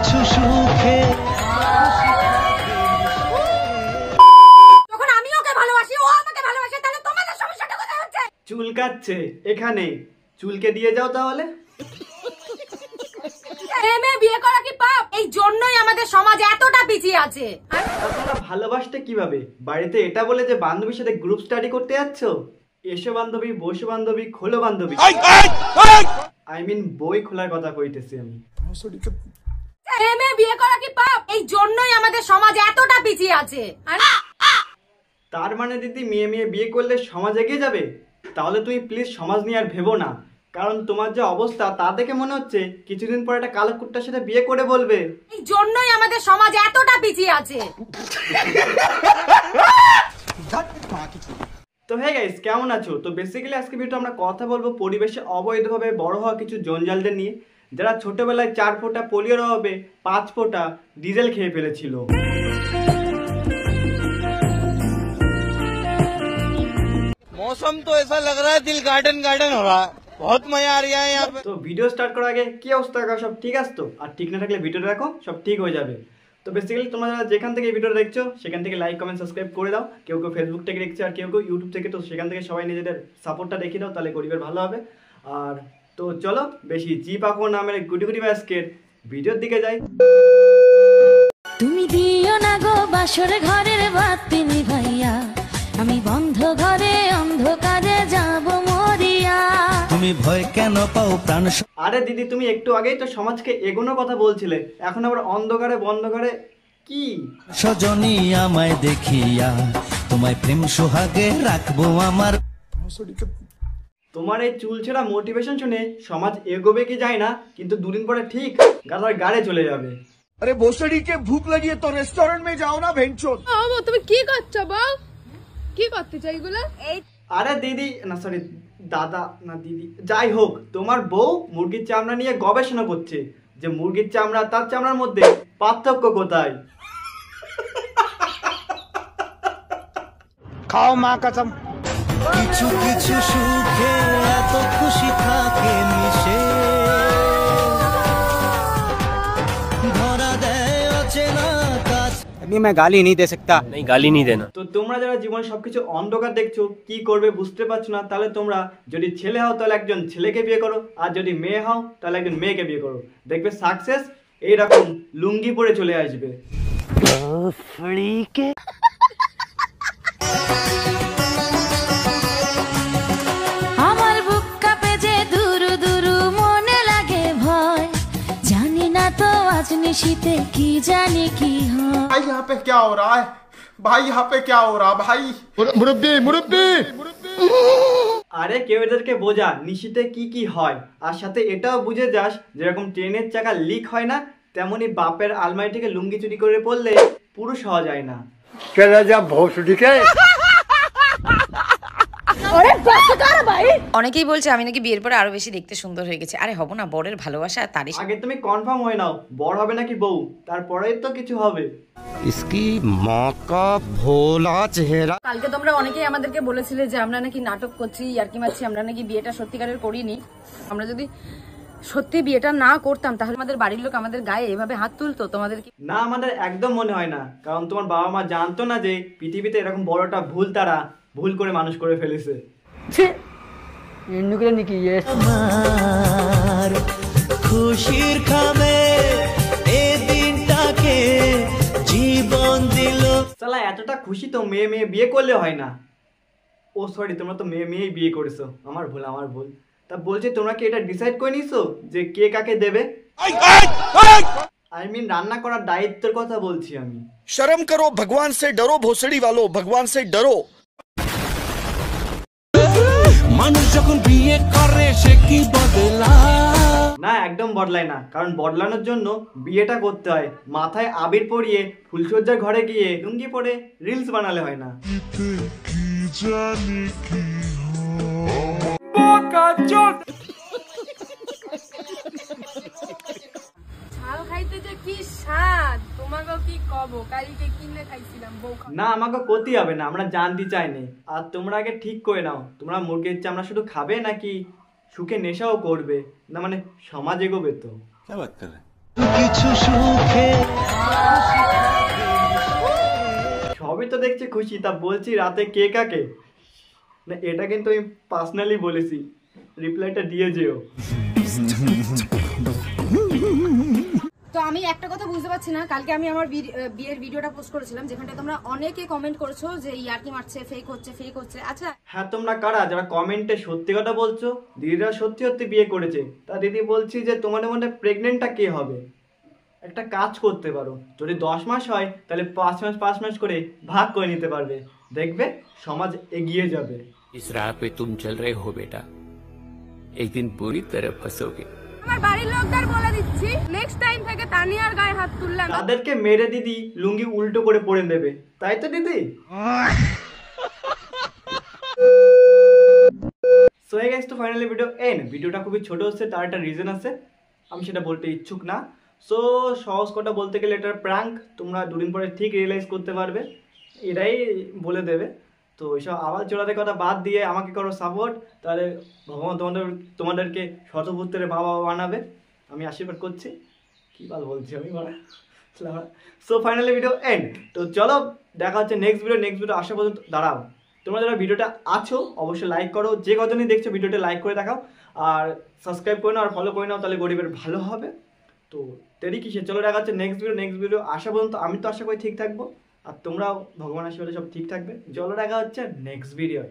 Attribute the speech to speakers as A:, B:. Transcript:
A: কিছু সুখে
B: যখন আমি ওকে ভালোবাসি ও আমাকে ভালোবাসে তাহলে তোমাদের সমস্যাটা কোথায় হচ্ছে?
C: চুল কাটছে এখানে, চুলকে দিয়ে যাও তাহলে।
B: মেয়ে বিয়ে করা কি পাপ? এই জন্যই আমাদের সমাজ এতটা পিছিয়ে আছে।
C: তোমরা ভালোবাসতে কিভাবে? বাড়িতে এটা বলে যে বান্ধবীর সাথে গ্রুপ স্টাডি করতে যাচ্ছ? এসো বান্ধবী, বসো বান্ধবী, খোলো বান্ধবী। আই মিন বই খোলার কথা কইতেছি আমি।
B: মেয়ে বিয়ে করা কি পাপ? এই জন্যই আমাদের সমাজ এতটা পিছিয়ে আছে।
C: তার মানে দিদি মেয়ে বিয়ে করলে সমাজ এগিয়ে যাবে? তাহলে তুমি প্লিজ সমাজ নিয়ে আর ভেবো না, কারণ তোমার যে অবস্থা তা দেখে মনে হচ্ছে কিছুদিন পর একটা কালো কুত্তার সাথে বিয়ে করে বলবে।
B: এই জন্যই আমাদের সমাজ এতটা পিছিয়ে আছে।
C: তো হ্যাঁ গাইস, কেমন আছো? তো বেসিক্যালি আজকে ভিডিও আমরা কথা বলবো পরিবেশে অবৈধভাবে বড় হওয়া কিছু জঞ্জালদের নিয়ে, যারা ছোটবেলায় 4 ফোঁটা পোলিওর অভাবে 5 ফোঁটা ডিজেল খেয়ে ফেলেছিল।
A: मौसम तो ऐसा लग रहा है दिल गार्डन गार्डन हो रहा है, बहुत मजा आ रहा है यहाँ पे।
C: তো ভিডিও স্টার্ট করার আগে কি অবস্থা কাকা, সব ঠিক আছে তো? আর ঠিক না থাকলে ভিডিওটা দেখো, সব ঠিক হয়ে যাবে। তো বেসিক্যালি তোমরা যারা যেখান থেকে এই ভিডিওটা দেখছো সেখান থেকে লাইক কমেন্ট সাবস্ক্রাইব করে দাও। কেউ কেউ ফেসবুক থেকে দেখছে আর কেউ কেউ ইউটিউব থেকে, তো সেখান থেকে সবাই নিজেদের সাপোর্টটা দেখিয়ে দাও, তাহলে গরিবের ভালো হবে। আর তো চলো বেশি জি পাখো নামের গুটি গুটি ব্যাসকের ভিডিওর দিকে যাই।
D: তুমি দিও না গো বাসর ঘরের বাতি নিভাইয়া, আমি বন্ধ ঘরে অন্ধকারে যাব মরিয়া।
A: তুমি ভয় কেন পাও প্রাণ?
C: আরে দিদি তুমি একটু আগেই তো সমাজকে এগোনোর কথা বলছিলে, এখন আবার অন্ধকারে বন্ধ করে কি?
A: সজনী আমায় দেখিয়া তোমায় প্রেম সোহাগে রাখবো আমার।
C: তোমার এই চুলছেড়া মোটিভেশন শুনে সমাজ এগোবে কি যায় না, কিন্তু দুদিন পরে ঠিক গাধার গাড়ে চলে যাবে।
E: अरे भोसड़ी के भूख लगी है तो रेस्टोरेंट में जाओ ना भेंचोद।
B: তুমি কি করছো বউ? কি করতে চাই এগুলো? এই
C: আরে দিদি না, সরি দাদা না দিদি, যাই হোক তোমার বউ মুরগির চামড়া নিয়ে গবেষণা করছে যে মুরগির চামড়া তার চামড়ার মধ্যে পার্থক্য কোথায়।
E: खाओ माँ कसम।
A: কিছু কিছু সুখে এত খুশি থাকে মিশে, ধরা দেয় অচেনা কাজ।
F: अभी मैं गाली नहीं दे सकता।
G: नहीं, गाली नहीं देना।
C: তো তোমরা যারা জীবনে সবকিছু অন্ধকার দেখছো, কি করবে বুঝতে পারছো না, তাহলে তোমরা যদি ছেলে হও তাহলে একজন ছেলেকে বিয়ে করো, আর যদি মেয়ে হও তাহলে একজন মেয়েকে বিয়ে করো, দেখবে সাকসেস এইরকম লুঙ্গি পরে চলে আসবে।
D: আমার বুক কাঁপে যে দুরু দুরু মনে লাগে ভয়, জানি না তো আজ নিশীতে কি জানি কি হয়।
E: भाई यहाँ पे क्या हो रहा है? भाई यहाँ पे क्या हो रहा भाई? मुरब्बी मुरब्बी।
C: আরে কেউ এদেরকে বোঝা নিশিতে কি কি হয়, আর সাথে এটাও বুঝে যাস যেরকম ট্রেনের চাকা লিক হয় না, তেমনি বাপের আলমারি থেকে লুঙ্গি চুরি করে পড়লে পুরুষ হওয়া যায় না।
H: অনেকেই বলছে আমি নাকি বিয়ের পরে আরো বেশি দেখতে সুন্দর হয়ে গেছে। আরে হব না, বরের ভালোবাসা আর তারই।
C: আগে তুমি কনফার্ম হয়ে নাও বড় হবে নাকি বউ, তারপরেই তো কিছু হবে।
A: इसकी माँ का भोला चेहरा।
B: কালকে তোমরা অনেকেই আমাদেরকে বলেছিলে যে আমরা নাকি নাটক করছি, ইয়ার্কি মারছি, আমরা নাকি বিয়েটা সত্যিকারের করিনি। আমরা যদি সত্যি বিয়েটা না করতাম তাহলে আমাদের বাড়ির লোক আমাদের গায়ে এভাবে হাত তুলতো? তোমাদের কি
C: না, আমাদের একদম মনে হয় না, কারণ তোমার বাবা মা জানতো না যে পৃথিবীতে এরকম বড়টা ভুল তারা ভুল করে মানুষ করে ফেলেছে।
A: আমার খুশির খামে এই দিনটাকে জীবন দিল।
C: শালা এতটা খুশি তো মেয়ে বিয়ে করলে হয় না। ও সরি, তোমরা তো মেয়েই বিয়ে করেছো, আমার ভুল। তা বলছি তোমরা কি এটা ডিসাইড করে নিছো যে কে কাকে দেবে? আই মিন রান্না করার দায়িত্বের কথা বলছি আমি।
E: शर्म करो, भगवान से डरो भोसड़ी वालों, भगवान से डरो।
A: মানুষ যখন বিয়ে করে সে কি বদলায়?
C: না, একদম বদলায় না, কারণ বদলানোর জন্য বিয়েটা করতে হয়। মাথায় আবির পরিয়ে ফুলসজ্জার ঘরে গিয়ে লুঙ্গি পরে রিলস বানালে হয় না।
B: ঝাল খাইতে যে কি স্বাদ, তোমাকে কি কব, কালকে কিনে খাইছিলাম বউ।
C: না, আমাকে ক্ষতি হবে না, আমরা জানতে চাইনি। আর তোমরা আগে ঠিক করে নাও, তোমরা মুরগির চামড়া শুধু খাবে নাকি সুখে নেশাও করবে? না মানে সমাজ এগোবে তো। সবই তো দেখছি খুশি, তা বলছি রাতে কে কাকে না, এটা কিন্তু আমি পার্সোনালি বলেছি, রিপ্লাইটা দিয়ে যেও।
B: তো আমি একটা কথা বুঝতে পারছি না, কালকে আমি আমার বিয়ের ভিডিওটা পোস্ট করেছিলাম যেখানটা তোমরা অনেকে কমেন্ট করেছো যে ইয়ার্কি মারছে, ফেক হচ্ছে। আচ্ছা
C: হ্যাঁ, তোমরা কারা যারা কমেন্টে সত্যি কথা বলছো দিদিরা সত্যি সত্যি বিয়ে করেছে, তা দিদি বলছি যে তোমাদের মধ্যে প্রেগনেন্টটা কে হবে? একটা কাজ করতে পারো, যদি 10 মাস হয় তাহলে 5 মাস করে ভাগ করে নিতে পারবে, দেখবে সমাজ এগিয়ে যাবে।
F: इस राह पे तुम चल रहे हो बेटा, एक दिन बुरी तरह फंसोगे।
B: আমার বাড়ির লোকদের বলে দিচ্ছি নেক্সট টাইম থেকে তানিয়ার গায়ে হাত তুললাম
C: তাদেরকে মেরে দিদি লুঙ্গি উল্টো করে পরে দেবে, তাই তো দিদি? সো এই গাইস, তো ফাইনালি ভিডিওটা খুবই ছোট হচ্ছে, তার একটা রিজন আছে, আমি সেটা বলতে ইচ্ছুক না। সো সহজ কথা বলতে গেলে এটা প্র্যাঙ্ক, তোমরা দুদিন পরে ঠিক রিয়েলাইজ করতে পারবে, এটাই বলে দেবে। তো এইসব আওয়াজ জোড়াতে কথা বাদ দিয়ে আমাকে করো সাপোর্ট, তাহলে ভগবান তোমাদেরকে শতপুত্রের বাবা বানাবে, আমি আশীর্বাদ করছি। কি বাল বলছি আমি বলা। So finally video end. তো চলো দেখা হচ্ছে নেক্সট ভিডিও আসা পর্যন্ত দাঁড়াও, তোমরা যারা ভিডিওটা আছো অবশ্যই লাইক করো, যে কজনই দেখছো ভিডিওটা লাইক করে দেখাও, আর সাবস্ক্রাইব করে নাও আর ফলো করে নাও, তাহলে গরিবের ভালো হবে। তো দেরি কিসে, চলো দেখা হচ্ছে নেক্সট ভিডিও আসা পর্যন্ত। আমি তো আশা করি ঠিক থাকবো, আর তোমরাও ভগবান আশীর্বাদে সব ঠিক থাকবে। চলো দেখা হচ্ছে নেক্সট ভিডিও।